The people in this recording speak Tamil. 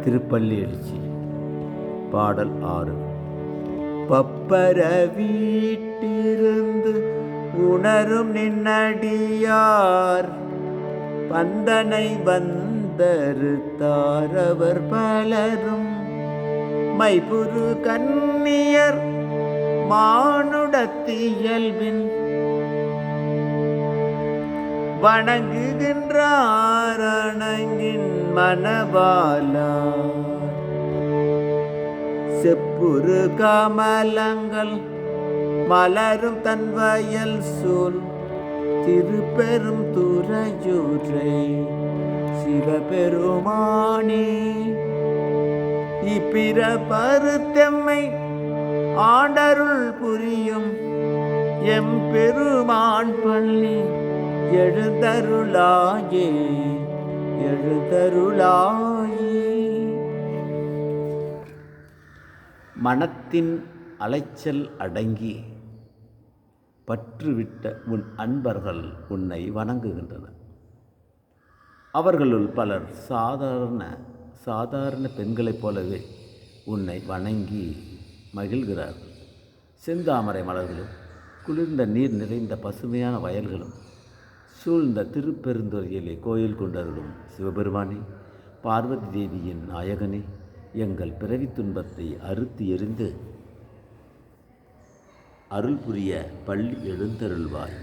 திருப்பள்ளி எழுச்சி. பாடல் 6. பப்பர வீட்டிருந்து உணரும் நின்னடியார் பந்தனை வந்தறுத்தாரவர் பலரும் மைபுரு கன்னியர் மானுடத்தியல்பின் வணங்குகின்றார் அணங்கின் மனவாலா செப்புரு கமலங்கள் மலரும் தன் வயல் சூழ் திருப்பெரும் துறையூரை சிவபெருமானே இப்பிற பருத்தெம்மை ஆண்டருள் புரியும் எம் பெருமான் பள்ளி எழுந்தருளாயே எழுந்தருளாயே. மனத்தின் அலைச்சல் அடங்கி பற்றுவிட்ட உன் அன்பர்கள் உன்னை வணங்குகின்றனர். அவர்களுள் பலர் சாதாரண பெண்களைப் போலவே உன்னை வணங்கி மகிழ்கிறார்கள். செந்தாமரை மலர்களும் குளிர்ந்த நீர் நிறைந்த பசுமையான வயல்களும் சூழ்ந்த திருப்பெருந்துறையிலே கோயில் கொண்டருளும் சிவபெருமானே, பார்வதி தேவியின் நாயகனே, எங்கள் பிறவி துன்பத்தை அறுத்து எறிந்து அருள் புரிய பள்ளி எழுந்தருள்வாய்.